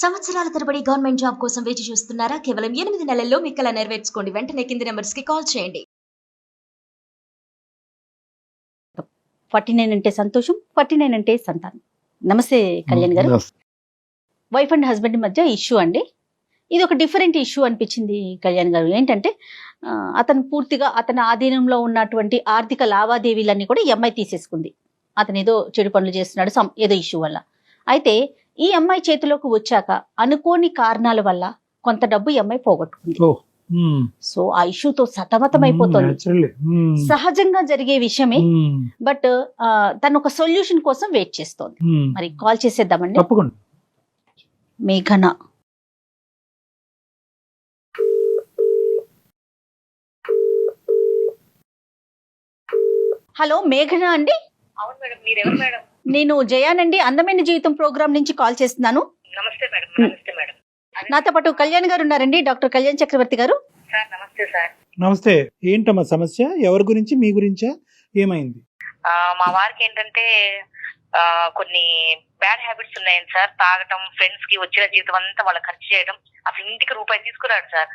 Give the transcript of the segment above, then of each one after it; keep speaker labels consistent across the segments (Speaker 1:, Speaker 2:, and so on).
Speaker 1: సంవత్సరాల తరబడి government job కోసం వేచి చూస్తున్నారా? కేవలం 8 నెలల్లో మీ కల నెరవేర్చుకోండి. వెంటనే కింది నంబర్స్‌కి కాల్ చేయండి.
Speaker 2: 49 అంటే సంతోషం, 49 అంటే సంతానం. నమస్తే కళ్యాణ్ గారు. వైఫ్ అండ్ హస్బెండ్ మధ్య ఇష్యూ అండి. ఇది ఒక డిఫరెంట్ ఇష్యూ అనిపించింది కళ్యాణ్ గారు. ఏంటంటే అతను పూర్తిగా అతని ఆధీనంలో ఉన్నటువంటి ఆర్థిక లావాదేవీలన్నీ కూడా ఈ అమ్మాయి తీసేసుకుంది. అతను ఏదో చెడు పనులు చేస్తున్నాడు ఏదో ఇష్యూ వల్ల. అయితే ఈ అమ్మాయి చేతిలోకి వచ్చాక అనుకోని కారణాల వల్ల కొంత డబ్బు ఈ అమ్మాయి పోగొట్టుకుంది. సో ఆ ఇష్యూతో సతమతం అయిపోతుంది. సహజంగా జరిగే విషయమే. బట్ తను ఒక సొల్యూషన్ కోసం వెయిట్ చేస్తోంది. మరి కాల్ చేసేద్దామండి. మేఘన. హలో మేఘన అండి.
Speaker 3: అవును మేడం, మీరెవరు మేడం?
Speaker 2: నేను జయానండి, అందమైన జీవితం ప్రోగ్రామ్ నుంచి కాల్ చేస్తున్నాను.
Speaker 3: నమస్తే మేడం. నమస్తే మేడం.
Speaker 2: నాతో పాటు కళ్యాణ్ గారు ఉన్నారండి, డాక్టర్ కళ్యాణ్ చక్రవర్తి గారు.
Speaker 3: సార్ నమస్తే సార్.
Speaker 4: నమస్తే. ఏంటమ్మా సమస్య? ఎవరి గురించి? మీ గురించా? ఏమైంది?
Speaker 3: మా వారికి ఏంటంటే కొన్ని బ్యాడ్ హ్యాబిట్స్ ఉన్నాయండి సార్. తాగటం, ఫ్రెండ్స్ కి వచ్చిన జీతం అంతా వాళ్ళ ఖర్చు చేయడం, అసలు ఇంటికి రూపాయి తీసుకురాడు సార్.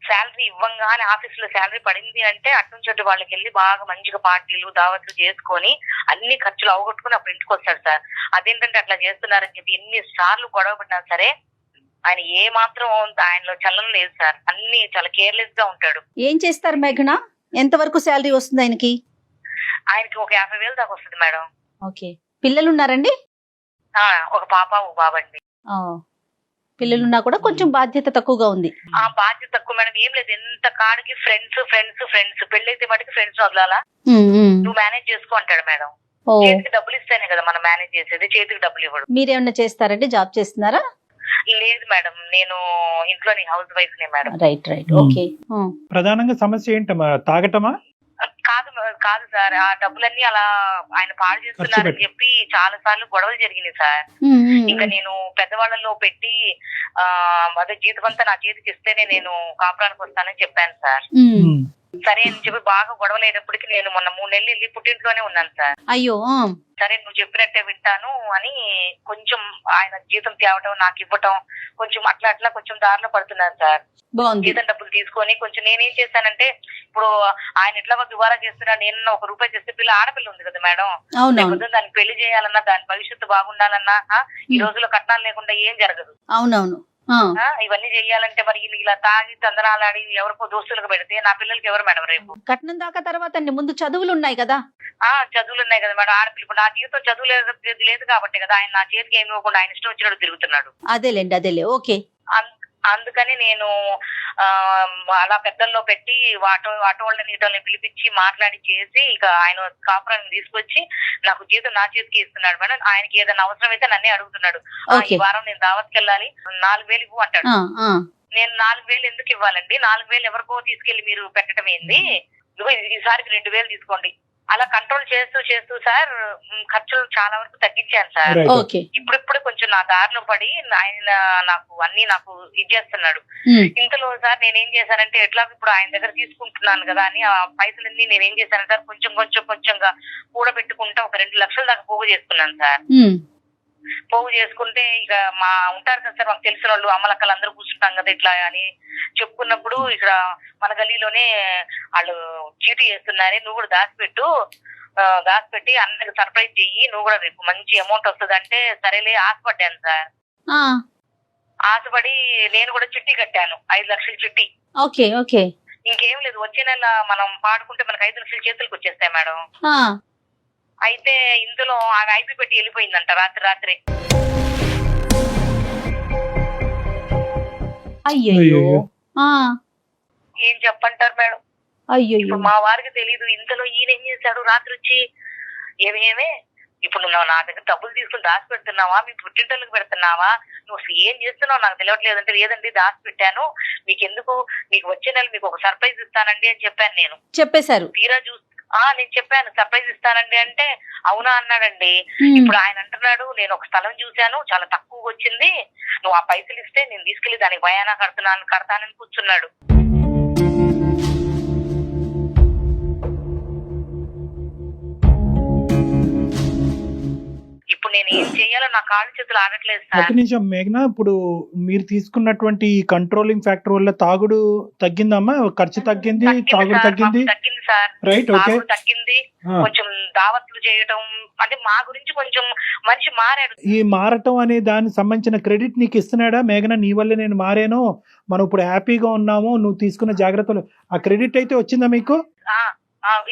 Speaker 3: శాలరీ ఇవ్వంగానే ఆఫీస్ లో శాలరీ పడింది అంటే అటు నుంచి వాళ్ళకి వెళ్ళి బాగా మంచిగా పార్టీలు దావత్లు చేసుకొని అన్ని ఖర్చులు అవగొట్టుకుని అప్పుడు ఇంటికి వస్తాడు సార్. అదేంటంటే అట్లా చేస్తున్నారని చెప్పి ఎన్ని సార్లు గొడవ పడినా సరే ఆయన ఏ మాత్రం ఆయనలో చలనం లేదు సార్. అన్ని చాలా కేర్లెస్ గా ఉంటాడు.
Speaker 2: ఏం చేస్తారు మేఘన? ఎంత వరకు శాలరీ వస్తుంది ఆయనకి?
Speaker 3: ఆయనకి ఒక 50,000 దాకా వస్తుంది మేడం.
Speaker 2: ఓకే. పిల్లలు ఉన్నారండి?
Speaker 3: ఒక పాప ఒక బాబండి.
Speaker 2: పిల్లలున్నా కూడా కొంచెం బాధ్యత తక్కువగా ఉంది.
Speaker 3: ఆ బాధ్యత తక్కువ మేడం. ఏం లేదు, ఎంత కాడికి ఫ్రెండ్స్ ఫ్రెండ్స్ ఫ్రెండ్స్ పెళ్ళైతే మటుకు ఫ్రెండ్స్ వదలాలా, నువ్వు మేనేజ్ చేసుకో అంటాడు మేడం. చేతికి డబ్బులు ఇస్తేనే కదా మనం మేనేజ్ చేసేది, చేతికి డబ్బులు ఇవ్వడు.
Speaker 2: మీరేమన్నా చేస్తారంటే జాబ్ చేస్తున్నారా?
Speaker 3: లేదు మేడం, నేను ఇంట్లోని హౌస్ వైఫ్ నే మేడం.
Speaker 2: Right right. ఓకే.
Speaker 4: ప్రధానంగా సమస్య ఏంటమ్మా? తాగటమా?
Speaker 3: కాదు సార్, ఆ డబ్బులన్నీ అలా ఆయన పాడు చేస్తున్నారని చెప్పి చాలా సార్లు గొడవలు జరిగినాయి సార్. ఇంకా నేను పెద్దవాళ్ళలో పెట్టి అదే జీతం అంతా నా చేతికి ఇస్తేనే నేను కాపురానికి వస్తానని చెప్పాను సార్. సరే అని చెప్పి బాగా గొడవలు అయినప్పటికీ నేను మొన్న 3 నెలలు వెళ్ళి పుట్టింట్లోనే ఉన్నాను సార్.
Speaker 2: అయ్యో.
Speaker 3: సరే నువ్వు చెప్పినట్టే వింటాను అని కొంచెం ఆయన జీతం తేవటం నాకు ఇవ్వటం కొంచెం అట్లా కొంచెం దారిలో పడుతున్నాను సార్. జీతం డబ్బులు తీసుకొని కొంచెం నేనేం చేశానంటే, ఇప్పుడు ఆయన ఎట్లా దుబారా చేస్తున్నాడు, నేను 1 రూపాయి చేస్తే పిల్ల ఆడపిల్ల ఉంది కదా మేడం, దానికి పెళ్లి చేయాలన్నా దాని భవిష్యత్తు బాగుండాలన్నా ఈ రోజుల్లో కట్నాలు లేకుండా ఏం జరగదు.
Speaker 2: అవునవును.
Speaker 3: ఇవన్నీ చెయ్యాలంటే మరి ఇలా తాగి తందనాలాడి ఎవరికో దోస్తులకు పెడితే నా పిల్లలకి ఎవరు మేడం రేపు?
Speaker 2: కట్నం దాకా తర్వాత ముందు చదువులు ఉన్నాయి కదా.
Speaker 3: చదువులు ఉన్నాయి కదా మేడం. ఆడపిల్ల ఇప్పుడు నా జీవితం చదువు లేదు కాబట్టి కదా ఆయన నా చేతికి ఏమి ఇవ్వకుండా ఆయన ఇష్టం వచ్చినట్టు తిరుగుతున్నాడు.
Speaker 2: అదేలే. ఓకే.
Speaker 3: అందుకని నేను అలా పెద్దల్లో పెట్టి ఆటో వాళ్ళని ఇటోళ్ళని పిలిపించి మాట్లాడి చేసి ఇక ఆయన కాపురాన్ని తీసుకొచ్చి నాకు జీతం నా చేతికి ఇస్తున్నాడు మేడం. ఆయనకి ఏదైనా అవసరం అయితే నన్నే అడుగుతున్నాడు. ఈ వారం నేను దావత్కి వెళ్ళాలి, 4,000 ఇవ్వు అంటాడు. నేను 4,000 ఎందుకు ఇవ్వాలండి? 4,000 ఎవరికో తీసుకెళ్లి మీరు పెట్టడం ఏంది? ఈసారికి 2,000 తీసుకోండి. అలా కంట్రోల్ చేస్తూ సార్ ఖర్చులు చాలా వరకు తగ్గించాను సార్. ఇప్పుడు కొంచెం నా దారిలో పడి ఆయన నాకు ఇచ్చేస్తున్నాడు. ఇంతలో సార్ నేనేం చేశానంటే, ఎట్లా ఇప్పుడు ఆయన దగ్గర తీసుకుంటున్నాను కదా అని ఆ పైసలన్నీ నేనేం చేశాను సార్, కొంచెంగా కూడబెట్టుకుంటా ఒక 2 లక్షల దాకా పోగు చేసుకున్నాను సార్. పోగు చేసుకుంటే ఇక ఉంటారు కదా సార్ మాకు తెలిసిన వాళ్ళు, అమ్మలక్కలు అందరూ కూర్చుంటాం కదా ఇట్లా అని చెప్పుకున్నప్పుడు, ఇక్కడ మన గల్లీలోనే వాళ్ళు చీటీ చేస్తున్నారే, నువ్వు కూడా దాచిపెట్టి అందరికి సర్ప్రైజ్ చెయ్యి, నువ్వు కూడా రేపు మంచి అమౌంట్ వస్తుంది అంటే సరేలే ఆశపడ్డాను సార్. ఆశపడి నేను కూడా చిట్టి కట్టాను, 5 లక్షల చిట్టి.
Speaker 2: ఓకే.
Speaker 3: ఇంకేం లేదు, వచ్చే నెల మనం పాడుకుంటే మనకు 5 లక్షల చేతులకు వచ్చేస్తాయి మేడం. అయితే ఇందులో ఆమె ఐపీ పెట్టి వెళ్ళిపోయిందంట రాత్రి.
Speaker 2: అయ్యో.
Speaker 3: ఏం చెప్పంటారు మేడం?
Speaker 2: అయ్యో.
Speaker 3: మా వారికి తెలీదు. ఇంతలో ఈయన ఏం చేశాడు, రాత్రి వచ్చి ఏమే ఇప్పుడు నువ్వు నా దగ్గర డబ్బులు తీసుకుని దాచి పెడుతున్నావా, మీ పుట్టింటోళ్ళకి పెడుతున్నావా, నువ్వు అసలు ఏం చేస్తున్నావు నాకు తెలియట్లేదు అంటే, లేదండి దాచి పెట్టాను, మీకు వచ్చే నెల మీకు ఒక సర్ప్రైజ్ ఇస్తానండి అని చెప్పాను. నేను చెప్పేశారు. తీరా చూస్తే నేను చెప్పాను సర్ప్రైజ్ ఇస్తానండి అంటే, అవునా అన్నాడండి. ఇప్పుడు ఆయన అంటున్నాడు, నేను ఒక స్థలం చూశాను చాలా తక్కువ వచ్చింది, నువ్వు ఆ పైసలు ఇస్తే నేను తీసుకెళ్లి దానికి భయానా కడతానని కూర్చున్నాడు. ఇప్పుడు నేను ఏం చేయాలో నా కాళ్ళు చేతులు ఆగట్లేదు
Speaker 4: ఒక
Speaker 3: సార్.
Speaker 4: నిమిషం మేఘన, ఇప్పుడు మీరు తీసుకున్నటువంటి ఈ కంట్రోలింగ్ ఫ్యాక్టర్ వల్ల తాగుడు తగ్గిందమ్మా, ఖర్చు తగ్గింది, తాగుడు
Speaker 3: సార్,
Speaker 4: తగ్గింది,
Speaker 3: మాకు తగ్గింది సార్.
Speaker 4: రైట్? ఓకే,
Speaker 3: తాగుడు తగ్గింది. కొంచెం దావత్లు చేయటం అంటే మా గురించి కొంచెం మనిషి మారాడు.
Speaker 4: ఈ మారటం అనే దానికి సంబంధించిన క్రెడిట్ నీకు ఇస్తున్నాడా మేఘన? నీ వల్ల నేను మారాను, మనం ఇప్పుడు హ్యాపీగా ఉన్నాము, నువ్వు తీసుకున్న జాగ్రత్తలు, ఆ క్రెడిట్ అయితే వచ్చిందా మీకు?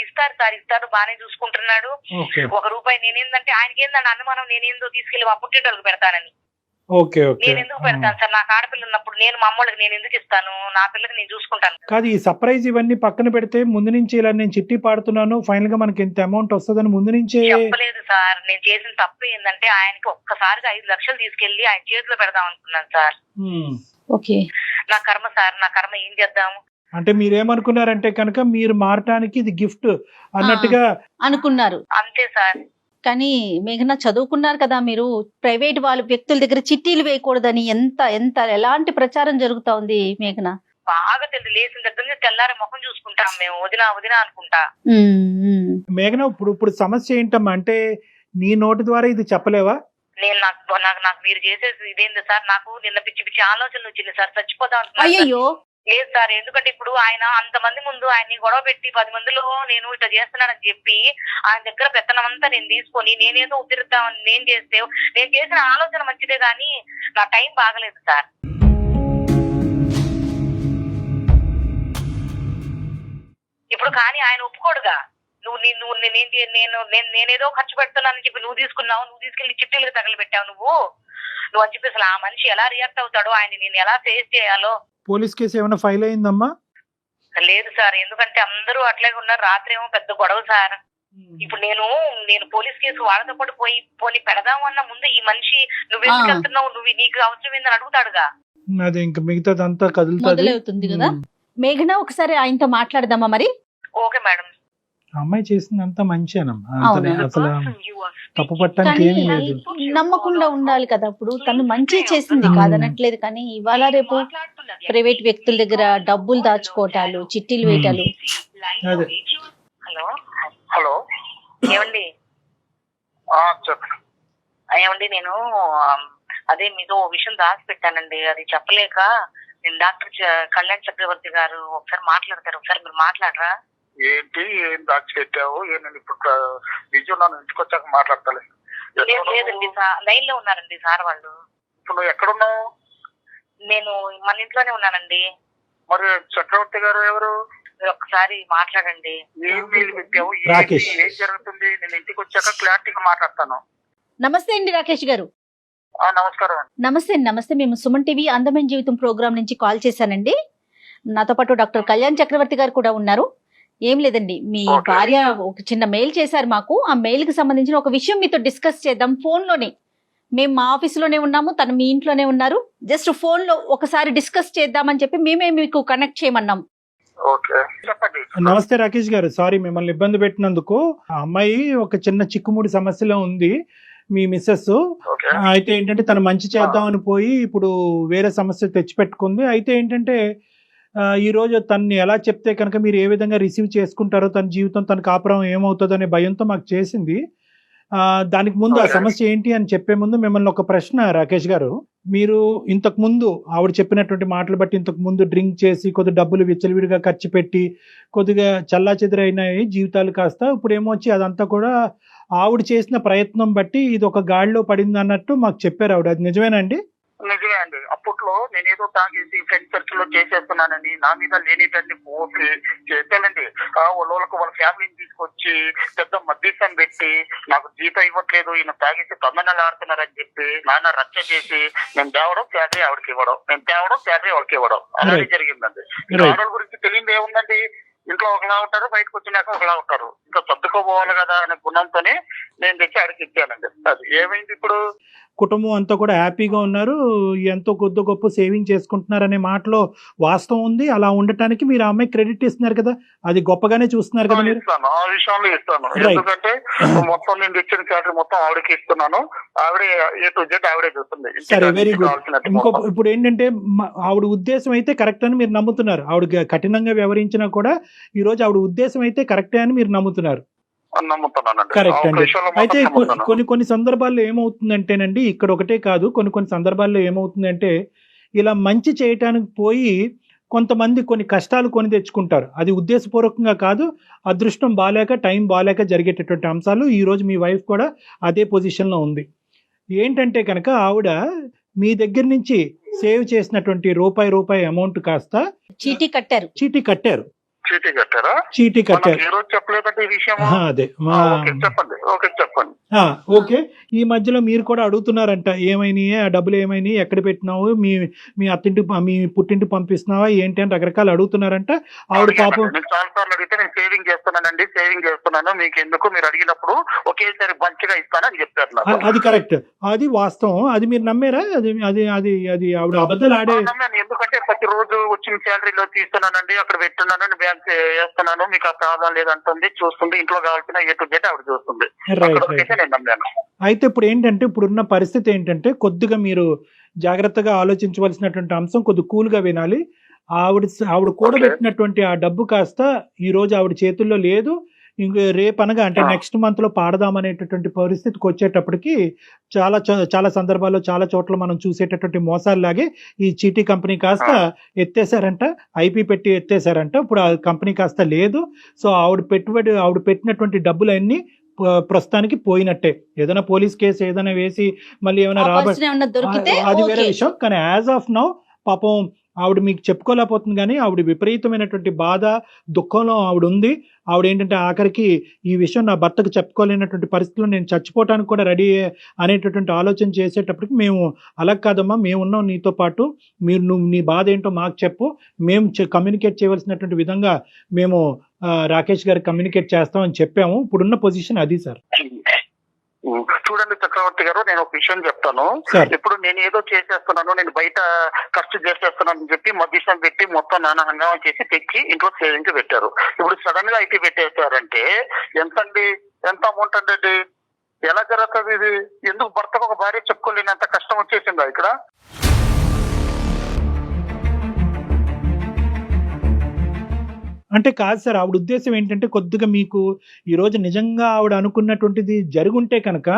Speaker 3: ఇస్తారు సార్, ఇస్తారు, బానే చూసుకుంటున్నాడు.
Speaker 4: ఓకే,
Speaker 3: ₹1 నేనేందంటే ఆయనకి ఏందంటే అనుమానం నేనేందో తీసుకెళ్లి మా పుట్టింటోళ్ళకి పెడతానని.
Speaker 4: Okay, okay.
Speaker 3: నేను ఎందుకు పెడతాను సార్? నాకు ఆడపిల్ల ఉన్నప్పుడు నేను మా అమ్మోళ్ళకి నేను ఎందుకు ఇస్తాను? నా పిల్లకి నేను చూసుకుంటాను.
Speaker 4: కాదు, ఈ సర్ప్రైజ్ ఇవన్నీ పక్కన పెడితే ముందు నుంచి ఇలా నేను చిట్టి పాడుతున్నాను, ఫైనల్ గా మనకి ఎంత అమౌంట్ వస్తుందని ముందు నుంచే
Speaker 3: చెప్పలేదు సార్. నేను చేసిన తప్పు ఏంటంటే ఆయనకి ఒక్కసారిగా 5 లక్షలు తీసుకెళ్లి ఆయన చేతిలో పెడదాం అనుకున్నాను సార్.
Speaker 2: ఓకే,
Speaker 3: నా కర్మ సార్, నా కర్మ, ఏం చేద్దాము?
Speaker 4: అంటే మీరేమనుకున్నారంటే కనుక మీరు మారటానికి ఇది గిఫ్ట్ అన్నట్టుగా
Speaker 2: అనుకున్నారు.
Speaker 3: అంతే సార్.
Speaker 2: కానీ మేఘన చదువుకున్నారు కదా మీరు, ప్రైవేట్ వాళ్ళ వ్యక్తుల దగ్గర చిట్టీలు వేయకూడదని ఎంత ఎంత ఎలాంటి ప్రచారం జరుగుతా ఉంది మేఘన?
Speaker 3: బాగా తెలియదు, లేచిన దగ్గర నుంచి తెల్లారి ముఖం చూసుకుంటాం మేము, వదినా వదినా అనుకుంటా.
Speaker 4: మేఘన, ఇప్పుడు సమస్య ఏంటమ్మా అంటే నీ నోటి ద్వారా ఇది చెప్పలేవా?
Speaker 3: నేను నాకు మీరు చేసేది ఇదేంది సార్? నాకు నిన్న పిచ్చి పిచ్చి ఆలోచనలు వచ్చింది సార్, చచ్చిపోదాం అనుకున్నాను.
Speaker 2: అయ్యయ్యో,
Speaker 3: లేదు సార్, ఎందుకంటే ఇప్పుడు ఆయన అంతమంది ముందు ఆయన్ని గొడవ పెట్టి 10 మందిలో నేను ఇట్లా చేస్తున్నానని చెప్పి ఆయన దగ్గర పెత్తనమంతా నేను తీసుకొని నేనేదో ఉద్ధరిద్దామని నేను చేస్తే, నేను చేసిన ఆలోచన మంచిదే గానీ నా టైం బాగలేదు సార్. ఇప్పుడు కానీ ఆయన ఒప్పుకోడుగా. నేనేదో ఖర్చు పెడుతున్నానని చెప్పి నువ్వు తీసుకున్నావు, నువ్వు తీసుకెళ్లి చిట్టీలకు తగలబెట్టావు నువ్వు అని చెప్పి అసలు ఆ మనిషి ఎలా రియాక్ట్ అవుతాడో, ఆయన నేను ఎలా ఫేస్ చేయాలో.
Speaker 4: పోలీస్ కేసు ఏమైనా ఫైల్ అయిందమ్మా?
Speaker 3: లేదు సార్, ఎందుకంటే అందరూ అట్లాగే ఉన్నారు. రాత్రి ఏమో పెద్ద గొడవ సార్. ఇప్పుడు నేను పోలీస్ కేసు వాళ్ళతో పాటు పోనీ పెడదామన్న ముందు ఈ మనిషి నువ్వు ఎందుకు వెళ్తున్నావు, నీకు అవసరం ఏందని అడుగుతాడుగా.
Speaker 4: అదే ఇంకా మిగతాదంతా కదులుతుంది
Speaker 2: కదా. మేఘన, ఒకసారి ఆయనతో మాట్లాడదామా మరి?
Speaker 3: Okay madam.
Speaker 4: అమ్మాయి చేసిందంతా మంచిగానమ్మా, అసలు తప్పు పట్టడానికి ఏమీ లేదు.
Speaker 2: నమ్మకుండా ఉండాలి కదా. ఇప్పుడు తను మంచి చేసింది కాదనట్లేదు, కానీ ఇవాళ రేపు ప్రైవేట్ వ్యక్తుల దగ్గర డబ్బులు దాచుకోవటాలు, చిట్టీలు వేయటాలు.
Speaker 3: హలో హలో, ఏమండి? ఏమండి, నేను అదే మీతో ఓ విషయం దాచిపెట్టానండి, అది చెప్పలేక నేను డాక్టర్ కళ్యాణ్ చక్రవర్తి గారు ఒకసారి మాట్లాడతారు, ఒకసారి మీరు మాట్లాడరా?
Speaker 5: ఏంటి, ఏం దాచి పెట్టావు? నేను ఇప్పుడు నిజం నన్ను ఇంటికి వచ్చాక మాట్లాడతాను.
Speaker 3: లేదండి, లైన్ లో ఉన్నారండి సార్ వాళ్ళు.
Speaker 5: ఇప్పుడు నువ్వు ఎక్కడున్నావు?
Speaker 3: నేను మన ఇంట్లోనే ఉన్నానండి.
Speaker 5: మరి చక్రవర్తి గారు ఎవరు?
Speaker 3: మీరు ఒక్కసారి మాట్లాడండి.
Speaker 5: ఏం వీలు పెట్టావు? ఏం జరుగుతుంది? నేను ఇంటికి వచ్చాక క్లారిటీగా మాట్లాడతాను.
Speaker 2: నమస్తే అండి రాకేష్ గారు.
Speaker 5: నమస్కారం.
Speaker 2: నమస్తే. మేము సుమన్ టీవీ అందమైన జీవితం ప్రోగ్రామ్ నుంచి కాల్ చేశానండి. నాతో పాటు డాక్టర్ కళ్యాణ్ చక్రవర్తి గారు కూడా ఉన్నారు. ఏం లేదండి, మీ భార్య ఒక చిన్న మెయిల్ చేశారు మాకు. ఆ మెయిల్ కి సంబంధించిన ఒక విషయం మీతో డిస్కస్ చేద్దాం ఫోన్ లోనే. మేము మా ఆఫీస్ లోనే ఉన్నాము, తను మీ ఇంట్లోనే ఉన్నారు. జస్ట్ ఫోన్ లో ఒకసారి డిస్కస్ చేద్దామని చెప్పి మేమే మీకు కనెక్ట్ చేయమన్నాం.
Speaker 4: నమస్తే రాకేష్ గారు, సారీ మిమ్మల్ని ఇబ్బంది పెట్టినందుకు. ఆ అమ్మాయి ఒక చిన్న చిక్కుముడి సమస్యలో ఉంది, మీ మిస్సెస్. అయితే ఏంటంటే తను మంచి చేద్దామని పోయి ఇప్పుడు వేరే సమస్య తెచ్చిపెట్టుకుంది. అయితే ఏంటంటే ఈ రోజు తనని ఎలా చెప్తే కనుక మీరు ఏ విధంగా రిసీవ్ చేసుకుంటారో, తన జీవితం, తన కాపురం ఏమవుతుందో అనే భయంతో మాకు చేసింది. దానికి ముందు ఆ సమస్య ఏంటి అని చెప్పే ముందు మిమ్మల్ని ఒక ప్రశ్న రాకేష్ గారు. మీరు ఇంతకు ముందు ఆవిడ చెప్పినటువంటి మాటలు బట్టి ఇంతకు ముందు డ్రింక్ చేసి కొద్ది డబ్బులు విచ్చలవిడిగా ఖర్చు పెట్టి కొద్దిగా చల్లాచెదురైనాయి జీవితాలు కాస్త, ఇప్పుడు ఏమొచ్చి అదంతా కూడా ఆవిడ చేసిన ప్రయత్నం బట్టి ఇది ఒక గాడిలో పడింది అన్నట్టు మాకు చెప్పారు ఆవిడ. అది నిజమేనండి?
Speaker 5: నిజమే అండి. అప్పట్లో నేనేదో తాగేసి ఫ్రెండ్ సర్కిల్ లో చేసేస్తున్నానని నా మీద లేనిదండి పోసి చేశానండి. వాళ్ళకి వాళ్ళ ఫ్యామిలీని తీసుకొచ్చి పెద్ద మధ్యస్థం పెట్టి నాకు జీతం ఇవ్వట్లేదు, ఈయన తాగేసి తొందరలు ఆడుతున్నారని చెప్పి నాన్న రచ్చ చేసి నేను తేవడం శాలరీ ఆవిడకి ఇవ్వడం, నేను తేవడం శాలరీ ఆవిడకి ఇవ్వడం అలాగే జరిగిందండి. ఆడవాళ్ళ గురించి తెలియదు ఏముందండి, ఇంట్లో ఒకలా ఉంటారు, బయటకు వచ్చినాక ఒకలా ఉంటారు. ఇంకా సర్దుకోపోవాలి కదా అనే గుణంతోనే నేను తెచ్చి ఆడికి ఇచ్చానండి. అది ఏమైంది, ఇప్పుడు
Speaker 4: కుటుంబం అంతా కూడా హ్యాపీగా ఉన్నారు, ఎంతో కొద్ది గొప్ప సేవింగ్ చేసుకుంటున్నారు అనే మాటలో వాస్తవం ఉంది. అలా ఉండటానికి మీరు ఆ అమ్మాయి క్రెడిట్ ఇస్తున్నారు కదా, అది గొప్పగానే చూస్తున్నారు కదా మీరు?
Speaker 5: ఇస్తాను, ఆ విషయంలో ఇస్తాను. ఎందుకంటే మొత్తం నేను తెచ్చిన శాలరీ మొత్తం ఆవిడకి ఇస్తున్నాను, ఆవిడే ఏ టు జెడ్ ఆవిడే చూస్తుంది.
Speaker 4: సరే, వెరీ గుడ్. ఇప్పుడు ఏంటంటే ఆవిడ ఉద్దేశం అయితే కరెక్ట్ అని మీరు నమ్ముతున్నారు. ఆవిడ కఠినంగా వ్యవహరించినా కూడా ఈ రోజు ఆవిడ ఉద్దేశం అయితే కరెక్టే అని మీరు నమ్ముతున్నారు.
Speaker 5: నమ్ముతున్నానండి.
Speaker 4: కరెక్ట్
Speaker 5: ఆ
Speaker 4: అండి.
Speaker 5: విషయంలో
Speaker 4: అయితే
Speaker 5: మాత్రం నమ్ముతాను.
Speaker 4: కొన్ని సందర్భాల్లో ఏమవుతుందంటేనండి, ఇక్కడ ఒకటే కాదు, కొన్ని సందర్భాల్లో ఏమవుతుందంటే ఇలా మంచి చేయటానికి పోయి కొంతమంది కొన్ని కష్టాలు కొని తెచ్చుకుంటారు. అది ఉద్దేశపూర్వకంగా కాదు, అదృష్టం బాలేక టైం బాలేక జరిగేటటువంటి అంశాలు. ఈ రోజు మీ వైఫ్ కూడా అదే పొజిషన్లో ఉంది. ఏంటంటే కనుక ఆవిడ మీ దగ్గర నుంచి సేవ్ చేసినటువంటి రూపాయి అమౌంట్ కాస్త
Speaker 2: చీటీ కట్టారు.
Speaker 4: చీటీ కట్టారు.
Speaker 5: చీటీ కట్టారా?
Speaker 4: చీటీ కట్టారు.
Speaker 5: మనకు ఏ రోజు చెప్పలేదంటే ఈ విషయం.
Speaker 4: అదే
Speaker 5: ఓకే చెప్పండి. ఓకే చెప్పండి.
Speaker 4: ఓకే. ఈ మధ్యలో మీరు కూడా అడుగుతున్నారంట, ఏమైనాయి ఆ డబ్బులు, ఏమైనాయి, ఎక్కడ పెట్టినావు, మీ అత్తింటి మీ పుట్టింటి పంపిస్తున్నావా ఏంటి అని రకరకాలు అడుగుతున్నారంట. ఆవిడ పాపం
Speaker 5: నేను చాలా సార్లు అడిగితే నేను సేవింగ్ చేస్తున్నాను, మీకు ఎందుకు, మీరు అడిగినప్పుడు ఒకేసారి మంచిగా ఇస్తానని చెప్పారు నాకు.
Speaker 4: అది కరెక్ట్, అది వాస్తవం. అది మీరు నమ్మారా? అది అది అది అది ఆవిడ అబద్ధాలు ఆడే.
Speaker 5: నమ్మాను. ఎందుకంటే ప్రతిరోజు వచ్చిన శాలరీలో తీస్తున్నానండి, అక్కడ పెట్టున్నానండి, బ్యాంక్ వేస్తున్నాను, మీకు ఆ ప్రాబ్లం లేదంటుంది, చూస్తుంది, ఇంట్లో కావాల్సిన ఏ టు జెడ్ ఆవిడ చూస్తుంది.
Speaker 4: రైట్.
Speaker 5: నేను నమ్మాను.
Speaker 4: అయితే ఇప్పుడు ఏంటంటే, ఇప్పుడున్న పరిస్థితి ఏంటంటే కొద్దిగా మీరు జాగ్రత్తగా ఆలోచించవలసినటువంటి అంశం, కొద్దిగా కూల్గా వినాలి. ఆవిడ కూడబెట్టినటువంటి ఆ డబ్బు కాస్త ఈ రోజు ఆవిడ చేతుల్లో లేదు. ఇంక రేపనగా అంటే నెక్స్ట్ మంత్ లో పాడదామనేటటువంటి పరిస్థితికి వచ్చేటప్పటికి చాలా సందర్భాల్లో చాలా చోట్ల మనం చూసేటటువంటి మోసాల్లాగే ఈ చీటీ కంపెనీ కాస్త ఎత్తేసారంట, ఐపీ పెట్టి ఎత్తేసారంట. ఇప్పుడు ఆ కంపెనీ కాస్త లేదు. సో ఆవిడ పెట్టినటువంటి డబ్బులన్నీ ప్రస్తుతానికి పోయినట్టే. ఏదైనా పోలీస్ కేసు ఏదైనా వేసి మళ్ళీ ఏమైనా
Speaker 2: దొరికితే
Speaker 4: అది వేరే విషయం. కానీ యాజ్ ఆఫ్ నౌ పాపం ఆవిడ మీకు చెప్పుకోలేకపోతుంది, కానీ ఆవిడ విపరీతమైనటువంటి బాధ, దుఃఖంలో ఆవిడ ఉంది. ఆవిడ ఏంటంటే ఆఖరికి ఈ విషయం నా భర్తకు చెప్పుకోలేనటువంటి పరిస్థితుల్లో నేను చచ్చిపోవటానికి కూడా రెడీ అనేటటువంటి ఆలోచన చేసేటప్పటికి మేము అలా కాదమ్మా, మేము ఉన్నాం నీతో పాటు, నువ్వు నీ బాధ ఏంటో మాకు చెప్పు, మేము కమ్యూనికేట్ చేయవలసినటువంటి విధంగా మేము రాకేష్ గారికి కమ్యూనికేట్ చేస్తామని చెప్పాము. ఇప్పుడున్న పొజిషన్ అది సార్.
Speaker 5: చూడండి చక్రవర్తి గారు, నేను ఒక విషయం చెప్తాను. ఇప్పుడు నేను ఏదో చేసేస్తున్నాను, నేను బయట ఖర్చు చేసేస్తున్నాను అని చెప్పి మధ్యస్థం పెట్టి మొత్తం నానా హంగామా చేసి తెచ్చి ఇంట్లో సేవింగ్ పెట్టారు. ఇప్పుడు సడన్ గా ఐటీ పెట్టేశారంటే ఎంత అమౌంట్ అండి? ఎలా జరుగుతుంది ఇది? ఎందుకు భర్తకు ఒక భార్య చెప్పుకోలేనంత కష్టం వచ్చేసిందా ఇక్కడ?
Speaker 4: అంటే కాదు సార్, ఆవిడ ఉద్దేశం ఏంటంటే కొద్దిగా మీకు ఈ రోజు నిజంగా ఆవిడ అనుకున్నటువంటిది జరుగుంటే కనుక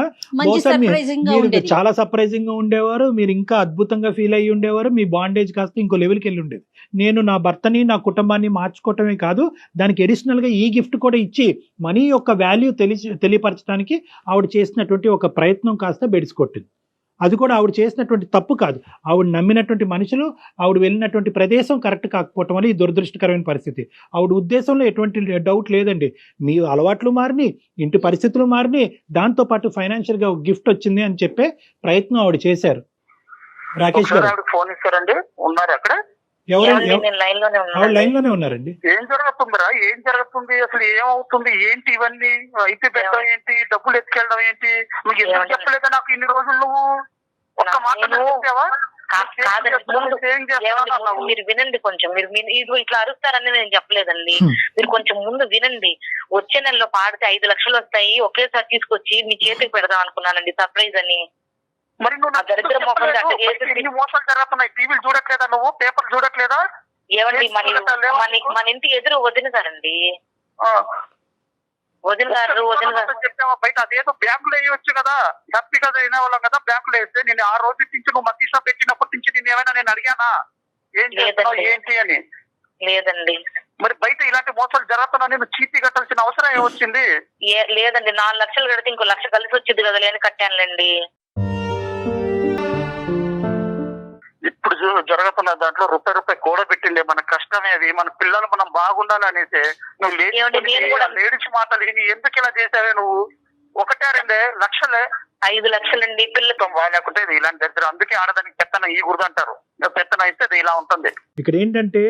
Speaker 4: మీరు చాలా సర్ప్రైజింగ్ గా ఉండేవారు, మీరు ఇంకా అద్భుతంగా ఫీల్ అయ్యి ఉండేవారు, మీ బాండేజ్ కాస్త ఇంకో లెవెల్కి వెళ్ళి ఉండేది. నేను నా భర్తని నా కుటుంబాన్ని మార్చుకోవటమే కాదు, దానికి అడిషనల్ గా ఈ గిఫ్ట్ కూడా ఇచ్చి మనీ యొక్క వాల్యూ తెలియపరచడానికి ఆవిడ చేసినటువంటి ఒక ప్రయత్నం కాస్త బెడిసికొట్టింది. అది కూడా ఆవిడ చేసినటువంటి తప్పు కాదు, ఆవిడ నమ్మినటువంటి మనుషులు, ఆవిడ వెళ్ళినటువంటి ప్రదేశం కరెక్ట్ కాకపోవటం వల్ల ఈ దురదృష్టకరమైన పరిస్థితి. ఆవిడ ఉద్దేశంలో ఎటువంటి డౌట్ లేదండి. మీ అలవాట్లు మారిని, ఇంటి పరిస్థితులు మారిని, దాంతోపాటు ఫైనాన్షియల్ గా గిఫ్ట్ వచ్చింది అని చెప్పే ప్రయత్నం ఆవిడ చేశారు. రాకేష్ గారు
Speaker 5: ఫోన్ ఇస్తారండి, ఉన్నారు అక్కడ?
Speaker 4: ఆవిడ లైన్ లోనే ఉన్నారండి.
Speaker 5: ఏం జరుగుతుందిరా? ఏం జరుగుతుంది అసలు? ఏమవుతుంది? ఏంటి ఇవన్నీ? అయితే పెట్టడం ఏంటి? డబ్బులు ఎత్తుకెళ్ళడం ఏంటి? నువ్వు ఎందుకు చెప్పలేదా నాకు ఇన్ని రోజులు? నువ్వు ఒక్క మాట చెప్పావా?
Speaker 3: మీరు వినండి కొంచెం. మీరు ఇట్లా అరుస్తారని నేను చెప్పలేదండి. మీరు కొంచెం ముందు వినండి. వచ్చే నెలలో పాడితే 5 లక్షలు వస్తాయి, ఒకేసారి తీసుకొచ్చి మీ చేతికి పెడదాం అనుకున్నానండి, సర్ప్రైజ్ అని.
Speaker 5: మరి నువ్వు మోసాలు జరుగుతున్నాయి, టీవీలు చూడట్లేదా? నువ్వు పేపర్ చూడట్లేదా?
Speaker 3: ఏమండి మన ఇంటి ఎదురు వదిలినారండి, వదిన గారు
Speaker 5: చెప్పావా? బయట అదేదో బ్యాంకులో వేయవచ్చు కదా, హ్యాపీగా వినేవాళ్ళం కదా. బ్యాంకులో వేస్తే నేను ఆ రోజు నుంచి నువ్వు మధ్య షాప్ పెట్టినప్పటి నుంచి నేను ఏమైనా నేను అడిగానా ఏం చేస్తావు ఏంటి అని?
Speaker 3: లేదండి.
Speaker 5: మరి బయట ఇలాంటి మోసాలు జరుగుతున్నా నేను చీటీ కట్టాల్సిన అవసరం ఏమొచ్చింది?
Speaker 3: లేదండి, 4 లక్షలు కడితే ఇంకో 1 లక్ష కలిసి వచ్చింది కదా, లేని కట్టానులేండి.
Speaker 5: ఇప్పుడు జరుగుతున్న దాంట్లో రూపాయి కూడా పెట్టిండే మన కష్టమే అది. మన పిల్లలు మనం బాగుండాలి అనేసి నువ్వు లేడీస్ మాటలు విని ఎందుకు ఇలా చేసావే నువ్వు? 1-2 లక్షలే?
Speaker 3: 5 లక్షలండి పిల్లలతో
Speaker 5: బాగాలేకుంటే ఇలాంటి దగ్గర. అందుకే ఆడదానికి పెత్తన ఈ గుర్దు అంటారు. పెత్తన అయితే ఇలా ఉంటుంది.
Speaker 4: ఇక్కడ ఏంటంటే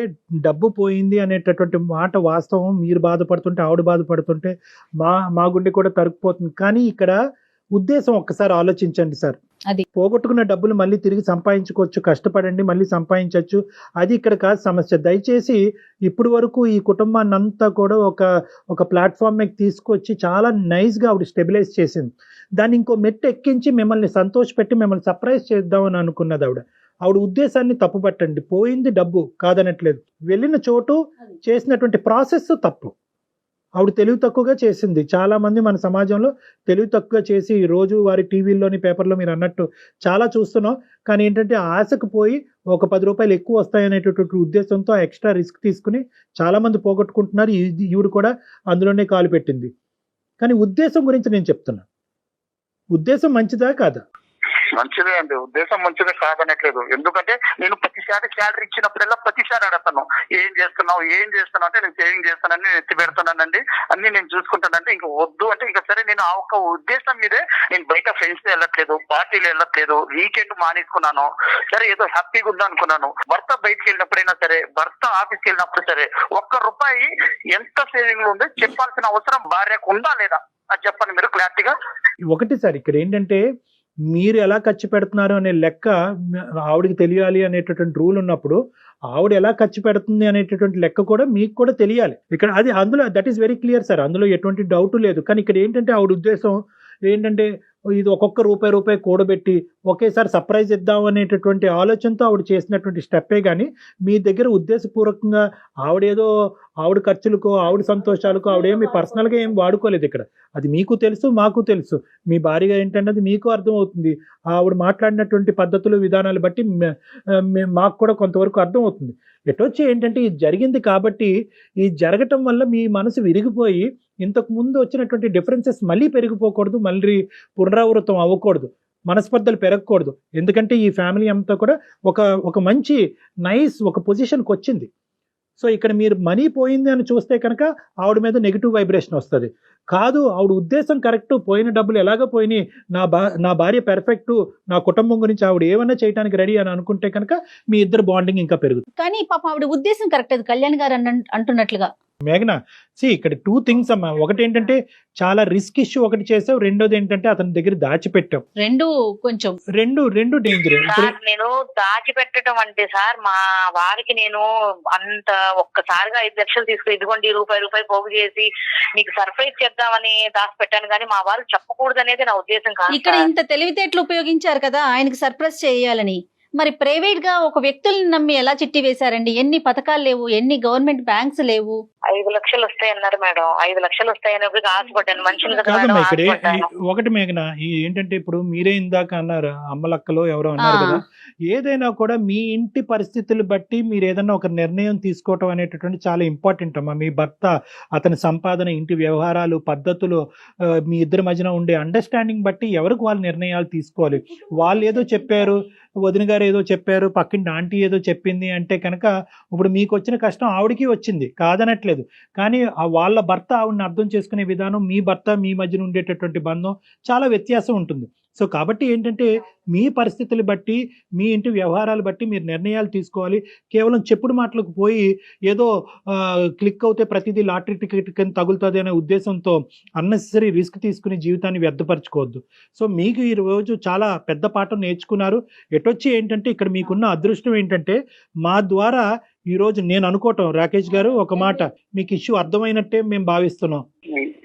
Speaker 4: డబ్బు పోయింది అనేటటువంటి మాట వాస్తవం. మీరు బాధపడుతుంటే, ఆవిడ బాధపడుతుంటే మా గుండె కూడా తరుక్కుపోతుంది. కానీ ఇక్కడ ఉద్దేశం ఒక్కసారి ఆలోచించండి సార్.
Speaker 2: అది
Speaker 4: పోగొట్టుకున్న డబ్బులు మళ్ళీ తిరిగి సంపాదించుకోవచ్చు, కష్టపడండి, మళ్ళీ సంపాదించవచ్చు. అది ఇక్కడ కాదు సమస్య. దయచేసి ఇప్పుడు వరకు ఈ కుటుంబాన్ని అంతా కూడా ఒక ప్లాట్ఫామ్ మీద తీసుకొచ్చి చాలా నైస్గా ఆవిడ స్టెబిలైజ్ చేసింది. దాన్ని ఇంకో మెట్టు ఎక్కించి మిమ్మల్ని సంతోషపెట్టి మిమ్మల్ని సర్ప్రైజ్ చేద్దామని అనుకున్నది ఆవిడ ఉద్దేశాన్ని తప్పుపట్టండి. పోయింది డబ్బు కాదనట్లేదు, వెళ్ళిన చోటు చేసినటువంటి ప్రాసెస్ తప్పు. ఆవిడ తెలివి తక్కువగా చేసింది. చాలా మంది మన సమాజంలో తెలివి తక్కువగా చేసి రోజు వారి టీవీల్లోని పేపర్లో మీరు అన్నట్టు చాలా చూస్తున్నాం. కానీ ఏంటంటే ఆశకు పోయి ఒక 10 రూపాయలు ఎక్కువ వస్తాయనేటటువంటి ఉద్దేశంతో ఎక్స్ట్రా రిస్క్ తీసుకుని చాలా మంది పోగొట్టుకుంటున్నారు. ఈవిడ కూడా అందులోనే కాలు పెట్టింది. కానీ ఉద్దేశం గురించి నేను చెప్తున్నా, ఉద్దేశం మంచిదా కాదా?
Speaker 5: మంచిదే అండి, ఉద్దేశం మంచిదే కాదనట్లేదు. ఎందుకంటే నేను ప్రతిసారి శాలరీ ఇచ్చినప్పుడల్లా ప్రతిసారి అడగతాను, ఏం చేస్తున్నావు అంటే నేను సేవింగ్ చేస్తానని నేను ఎత్తి పెడుతున్నానండి, అన్ని నేను చూసుకుంటానంటే ఇంకా వద్దు అంటే ఇంకా సరే. నేను ఆ ఒక్క ఉద్దేశం మీదే నేను బయట ఫ్రెండ్స్ వెళ్ళట్లేదు, పార్టీలు వెళ్ళట్లేదు, వీకెండ్ మానేసుకున్నాను. సరే ఏదో హ్యాపీగా ఉందా అనుకున్నాను. భర్త బయటకు వెళ్ళినప్పుడైనా సరే, భర్త ఆఫీస్కి వెళ్ళినప్పుడు సరే, ₹1 ఎంత సేవింగ్ లో ఉందో చెప్పాల్సిన అవసరం భార్యకు ఉందా లేదా అది చెప్పండి మీరు క్లారిటీగా.
Speaker 4: ఒకటి సార్, ఇక్కడ ఏంటంటే మీరు ఎలా ఖర్చు పెడుతున్నారు అనే లెక్క ఆవిడకి తెలియాలి అనేటటువంటి రూల్ ఉన్నప్పుడు, ఆవిడ ఎలా ఖర్చు పెడుతుంది అనేటటువంటి లెక్క కూడా మీకు కూడా తెలియాలి. ఇక్కడ అది అందులో that is very clear sir, అందులో ఎటువంటి డౌట్ లేదు. కానీ ఇక్కడ ఏంటంటే ఆవిడ ఉద్దేశం ఏంటంటే ఇది ఒక్కొక్క రూపాయి కూడబెట్టి ఒకేసారి సర్ప్రైజ్ ఇద్దాం అనేటటువంటి ఆలోచనతో ఆవిడ చేసినటువంటి స్టెప్పే కానీ మీ దగ్గర ఉద్దేశపూర్వకంగా ఆవిడ ఖర్చులకు, ఆవిడ సంతోషాలకు ఆవిడేమి పర్సనల్గా ఏం వాడుకోలేదు ఇక్కడ. అది మీకు తెలుసు, మాకు తెలుసు. మీ భార్యగా ఏంటన్నది మీకు అర్థమవుతుంది. ఆవిడ మాట్లాడినటువంటి పద్ధతులు, విధానాలు బట్టి మాకు కూడా కొంతవరకు అర్థమవుతుంది. ఎటొచ్చి ఏంటంటే ఇది జరిగింది కాబట్టి, ఈ జరగటం వల్ల మీ మనసు విరిగిపోయి ఇంతకు ముందు వచ్చినటువంటి డిఫరెన్సెస్ మళ్ళీ పెరిగిపోకూడదు, మళ్ళీ పునరావృతం అవ్వకూడదు, మనస్పర్ధలు పెరగకూడదు. ఎందుకంటే ఈ ఫ్యామిలీ అంతా కూడా ఒక మంచి ఒక పొజిషన్కి వచ్చింది. సో ఇక్కడ మీరు మనీ పోయింది అని చూస్తే కనుక ఆవిడ మీద నెగిటివ్ వైబ్రేషన్ వస్తుంది. కాదు, ఆవిడ ఉద్దేశం కరెక్ట్, పోయిన డబ్బులు ఎలాగ పోయినాయి, నా భార్య పెర్ఫెక్ట్, నా కుటుంబం గురించి ఆవిడ ఏమన్నా చేయడానికి రెడీ అని అనుకుంటే కనుక మీ ఇద్దరు బాండింగ్ ఇంకా పెరుగుతుంది.
Speaker 2: కానీ పాప ఆవిడ ఉద్దేశం కరెక్ట్, అది కళ్యాణ్ గారు అంటున్నట్లుగా.
Speaker 4: మేఘన, ఇక్కడ 2 things అమ్మా. ఒకటి ఏంటంటే చాలా రిస్క్ ఇష్యూ ఒకటి చేసావు, రెండోది ఏంటంటే అతని దగ్గర దాచిపెట్టావు. రెండు డేంజర్.
Speaker 3: నేను దాచిపెట్టడం అంటే సార్, మా వారికి నేను అంత ఒక్కసారిగా 5 లక్షలు తీసుకుని ఇదిగోండి రూపాయి పోగు చేసి మీకు సర్ప్రైజ్ చేద్దామని దాచిపెట్టాను, కానీ మా వాళ్ళు చెప్పకూడదు అనేది నా ఉద్దేశం కాదు.
Speaker 2: ఇక్కడ ఇంత తెలివితేటలు ఉపయోగించారు కదా ఆయనకి సర్ప్రైజ్ చేయాలని. మరి ప్రైవేట్ గా ఒక వ్యక్తుల్ని నమ్మి ఎలా చిట్టి వేశారండి? ఎన్ని పథకాలు లేవు, ఎన్ని గవర్నమెంట్ బ్యాంక్స్ లేవు.
Speaker 3: 5 లక్షలు వస్తాయన్నారు మేడం. 5 లక్షలు వస్తాయని ఆశపడ్డాను మనుషులు.
Speaker 4: ఒకటి మేఘన, ఏంటంటే ఇప్పుడు మీరే ఇందాక అన్నారు, అమ్మలక్కలో ఎవరో అన్నారు కదా, ఏదైనా కూడా మీ ఇంటి పరిస్థితులు బట్టి మీరు ఏదైనా ఒక నిర్ణయం తీసుకోవటం అనేటటువంటి చాలా ఇంపార్టెంట్ అమ్మా. మీ భర్త, అతని సంపాదన, ఇంటి వ్యవహారాలు, పద్ధతులు, మీ ఇద్దరి మధ్యన ఉండే అండర్స్టాండింగ్ బట్టి ఎవరికి వాళ్ళు నిర్ణయాలు తీసుకోవాలి. వాళ్ళు ఏదో చెప్పారు, వదిన గారు ఏదో చెప్పారు, పక్కింటి ఆంటీ ఏదో చెప్పింది అంటే కనుక ఇప్పుడు మీకు వచ్చిన కష్టం ఆవిడకి వచ్చింది, కాదనట్లేదు. కానీ వాళ్ళ భర్త ఆవిడని అర్థం చేసుకునే విధానం, మీ భర్త మీ మధ్యన ఉండేటటువంటి బంధం చాలా వ్యత్యాసం ఉంటుంది. సో కాబట్టి ఏంటంటే మీ పరిస్థితులు బట్టి, మీ ఇంటి వ్యవహారాలు బట్టి మీరు నిర్ణయాలు తీసుకోవాలి. కేవలం చెప్పుడు మాటలకు పోయి ఏదో క్లిక్ అవుతే ప్రతిదీ లాటరీ టికెట్ కింద తగులుతుంది అనే ఉద్దేశంతో అన్నెసరీ రిస్క్ తీసుకుని జీవితాన్ని వ్యర్థపరచుకోవద్దు. సో మీకు ఈ రోజు చాలా పెద్ద పాఠం నేర్చుకున్నారు. ఎటొచ్చి ఏంటంటే ఇక్కడ మీకున్న అదృష్టం ఏంటంటే మా ద్వారా ఈ రోజు నేను అనుకోవటం, రాకేష్ గారు ఒక మాట, మీకు ఇష్యూ అర్థమైనట్టే మేము భావిస్తున్నాం.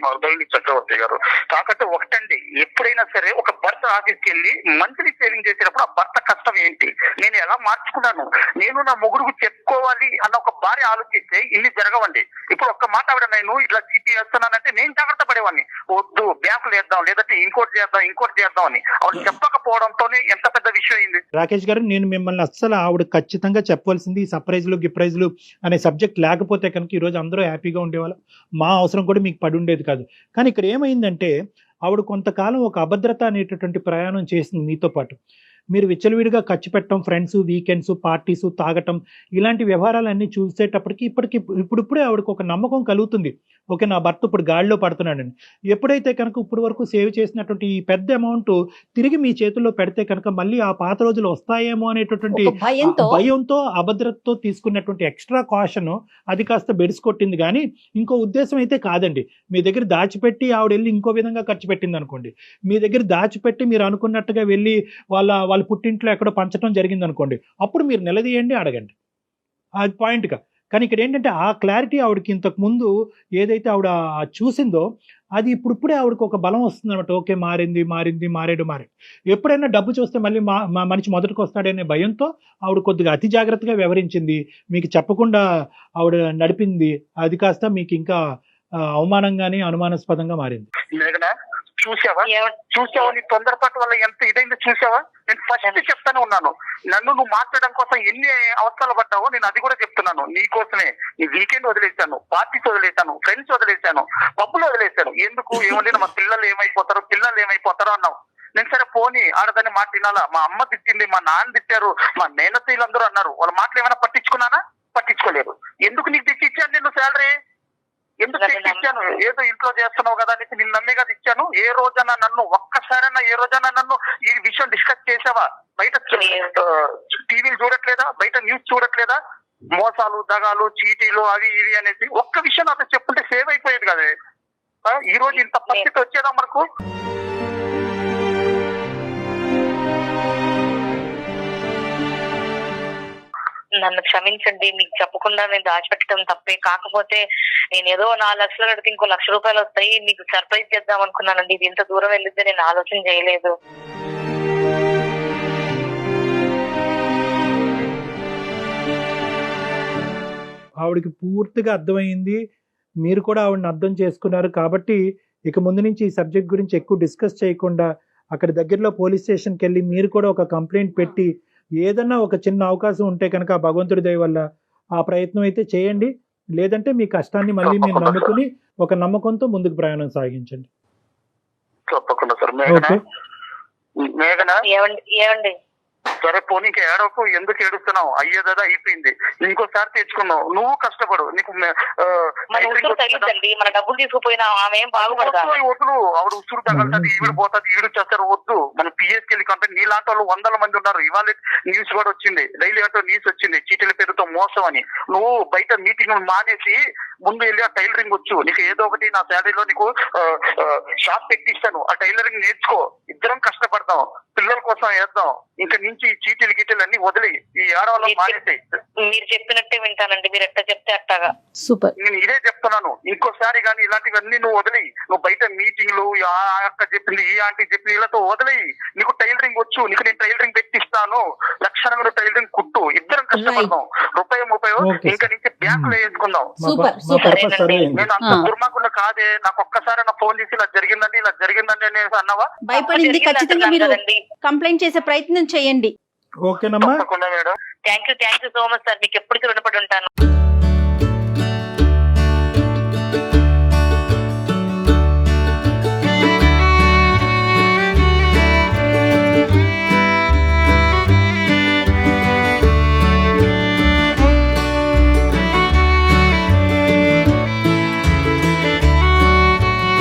Speaker 5: అర్థమైంది చక్రవర్తి గారు. కాకపోతే ఒకటండి, ఎప్పుడైనా సరే ఒక భర్త ఆఫీస్కి వెళ్ళి మంత్లీ సేవింగ్ చేసినప్పుడు ఆ భర్త కష్టం ఏంటి, నేను ఎలా మార్చుకున్నాను, నేను నా మొగుడుకు చెప్పుకోవాలి అన్న ఒక భార్య ఆలోచిస్తే ఇన్ని జరగవండి. ఇప్పుడు ఒక్క మాట ఆవిడ నేను ఇట్లా సిటీ వేస్తున్నానంటే నేను జాగ్రత్త పడేవాడిని, వద్దు బ్యాంకులు వేద్దాం, లేదంటే ఇంకోటి చేద్దాం అని ఆవిడ చెప్పకపోవడంతోనే ఎంత పెద్ద విషయం అయింది.
Speaker 4: రాకేష్ గారు, నేను మిమ్మల్ని అస్సలు ఆవిడ ఖచ్చితంగా చెప్పవలసింది ఈ సర్ప్రైజ్లు గిప్రైజ్లు అనే సబ్జెక్ట్ లేకపోతే కనుక ఈరోజు అందరూ హ్యాపీగా ఉండేవాళ్ళు, మా అవసరం కూడా మీకు పడి ఉండేది కాదు. కానీ ఇక్కడ ఏమైందంటే ఆవిడ కొంతకాలం ఒక అభద్రత అనేటటువంటి ప్రయాణం చేసింది మీతో పాటు. మీరు విచ్చలవిడిగా ఖర్చు పెట్టడం, ఫ్రెండ్స్, వీకెండ్స్, పార్టీస్, తాగటం, ఇలాంటి వ్యవహారాలన్నీ చూసేటప్పటికి ఇప్పుడిప్పుడే ఆవిడకు ఒక నమ్మకం కలుగుతుంది, ఓకే నా భర్త ఇప్పుడు గాడిలో పడుతున్నాడని. ఎప్పుడైతే కనుక ఇప్పుడు వరకు సేవ్ చేసినటువంటి ఈ పెద్ద అమౌంట్ తిరిగి మీ చేతుల్లో పెడితే కనుక మళ్ళీ ఆ పాత రోజులు వస్తాయేమో అనేటటువంటి భయంతో, అభద్రతతో తీసుకున్నటువంటి ఎక్స్ట్రా కాషన్ అది కాస్త బెడిసికొట్టింది. కానీ ఇంకో ఉద్దేశం అయితే కాదండి. మీ దగ్గర దాచిపెట్టి ఆవిడ వెళ్ళి ఇంకో విధంగా ఖర్చు పెట్టింది అనుకోండి, మీ దగ్గర దాచిపెట్టి మీరు అనుకున్నట్టుగా వెళ్ళి వాళ్ళ పుట్టింట్లో ఎక్కడో పంచడం జరిగింది అనుకోండి, అప్పుడు మీరు నిలదీయండి, అడగండి, అది పాయింట్గా. కానీ ఇక్కడ ఏంటంటే ఆ క్లారిటీ ఆవిడకి ఇంతకు ముందు ఏదైతే ఆవిడ చూసిందో అది ఇప్పుడిప్పుడే ఆవిడకి ఒక బలం వస్తుంది అనమాట. ఓకే, మారేడు. ఎప్పుడైనా డబ్బు చూస్తే మళ్ళీ మా మనిషి మొదటికి వస్తాడనే భయంతో ఆవిడ కొద్దిగా అతి జాగ్రత్తగా వ్యవహరించింది, మీకు చెప్పకుండా ఆవిడ నడిపింది. అది కాస్త మీకు ఇంకా అవమానం గానీ అనుమానాస్పదంగా మారింది.
Speaker 5: మేఘనా చూసావా నీ తొందరపాటు వల్ల ఎంత ఇదైందో చూసావా? నేను ఫస్ట్ చెప్తానే ఉన్నాను, నన్ను నువ్వు మాట్లాడడం కోసం ఎన్ని అవసరాలు పడ్డావో నేను అది కూడా చెప్తున్నాను. నీ కోసమే నీ వీకెండ్ వదిలేశాను, పార్టీస్ వదిలేశాను, ఫ్రెండ్స్ వదిలేశాను, పబ్బులు వదిలేశాను. ఎందుకు? ఏమన్నా మా పిల్లలు ఏమైపోతారో అన్నావు. నేను సరే పోనీ ఆడదాన్ని మాట వినాలా? మా అమ్మ తిట్టింది, మా నాన్న తిట్టారు, మా మేనత్తయ్యలందరూ అన్నారు. వాళ్ళ మాటలు ఏమైనా పట్టించుకున్నానా? పట్టించుకోలేదు. ఎందుకు నీకు తెచ్చిచ్చాను నేను శాలరీ? ఎందుకు తెచ్చిచ్చాను? ఏదో ఇంట్లో చేస్తున్నావు కదా అనేసి నిన్ను నమ్మే కదా ఇచ్చాను. ఏ రోజైనా నన్ను ఒక్కసారైనా నన్ను ఈ విషయం డిస్కస్ చేసావా? బయట టీవీలు చూడట్లేదా? బయట న్యూస్ చూడట్లేదా? మోసాలు, దగాలు, చీటీలు అవి ఇవి అనేసి ఒక్క విషయం నాతో చెప్పుంటే సేవ్ అయిపోయేది కదా. ఈ రోజు ఇంత పరిస్థితి వచ్చేదా మనకు?
Speaker 3: నన్ను క్షమించండి, మీకు చెప్పకుండా నేను దాచిపెట్టడం తప్పే. కాకపోతే నేను ఏదో 4 లక్షలు కడితే ఇంకో 1,00,000 రూపాయలు వస్తాయి, మీకు సర్ప్రైజ్ చేద్దాం అనుకున్నానండి. ఇది ఇంత దూరం వెళ్ళిద్దే నేను ఆలోచన చేయలేదు.
Speaker 4: ఆవిడకి పూర్తిగా అర్థమైంది, మీరు కూడా ఆవిడని అర్థం చేసుకున్నారు. కాబట్టి ఇక ముందు నుంచి ఈ సబ్జెక్ట్ గురించి ఎక్కువ డిస్కస్ చేయకుండా అక్కడ దగ్గరలో పోలీస్ స్టేషన్కి వెళ్ళి మీరు కూడా ఒక కంప్లైంట్ పెట్టి ఏదన్నా ఒక చిన్న అవకాశం ఉంటే కనుక భగవంతుడి దయ వల్ల ఆ ప్రయత్నం అయితే చేయండి. లేదంటే మీ కష్టాన్ని మళ్ళీ మీరు నమ్ముకుని ఒక నమ్మకంతో ముందుకు ప్రయాణం సాగించండి.
Speaker 5: తప్పకుండా సార్.
Speaker 4: ఓకే
Speaker 5: మేఘనా
Speaker 3: ఏమండి
Speaker 5: సరే పోనీ ఇంకా ఏడవకు. ఎందుకు ఏడుస్తున్నావు? అయ్యేదా అయిపోయింది, ఇంకోసారి తెచ్చుకున్నావు. నువ్వు కష్టపడు. నీకు
Speaker 3: తగ్గిందండి, మన డబ్బులు తీసుకుపోయినా ఆమె ఏం బాగుపడతాడు.
Speaker 5: వద్దు, ఆవిడ ఉసురు తగలుతుంది, ఈవిడ పోతుంది, ఈవిడ చేస్తారు. వద్దు, మన పిఎస్కి వెళ్ళి కంపెనీ నీలాంటి వాళ్ళు 100 మంది ఉన్నారు. ఇవాళ న్యూస్ కూడా వచ్చింది, డైలీ ఆటో న్యూస్ వచ్చింది, చీటీల పేరుతో మోసం అని. నువ్వు బయట మీటింగ్ మానేసి ముందు వెళ్ళి ఆ టైలరింగ్ వచ్చు. నీకు ఏదో ఒకటి నా శాలరీలో నీకు షాప్ పెట్టిస్తాను, ఆ టైలరింగ్ నేర్చుకో. ఇద్దరం కష్టపడతాం, పిల్లల కోసం వేద్దాం. ఇంకా నుంచి చీటీలు గీటీలు అన్ని వదిలి ఈ ఆడవాళ్ళని మానేసాయి.
Speaker 3: మీరు చెప్పినట్టే వింటానండి, మీరు ఎట్లా చెప్తే అట్టగా.
Speaker 2: సూపర్.
Speaker 5: నేను ఇదే చెప్తున్నాను, ఇంకోసారి కానీ ఇలాంటివన్నీ నువ్వు వదిలి, నువ్వు బయట మీటింగ్లు ఆ అక్క చెప్పింది, ఈ ఆంటీ చెప్పింది వీళ్ళతో వదిలి. నీకు టైలరింగ్ వచ్చు, నీకు నేను టైలరింగ్ పెట్టిస్తాను, లక్షణంగా టైలరింగ్ కుట్టు. ఇద్దరం కష్టపడదాం, ₹30 ఇంకా నుంచి బ్యాంకులో వేసుకుందాం. నేను అంత దుర్మార్గులు కాదే. నాకు ఒక్కసారి నా ఫోన్ చేసి ఇలా జరిగిందండి అనేసి అన్నావా?
Speaker 2: భయపడింది. ఖచ్చితంగా మీరు కంప్లైంట్ చేసే ప్రయత్నం చేయండి.
Speaker 4: ఓకేనమ్మా.
Speaker 5: తప్పకుండా madam.
Speaker 3: Thank you so much sir, మీకు ఎప్పటికీ రుణపడి ఉంటాను.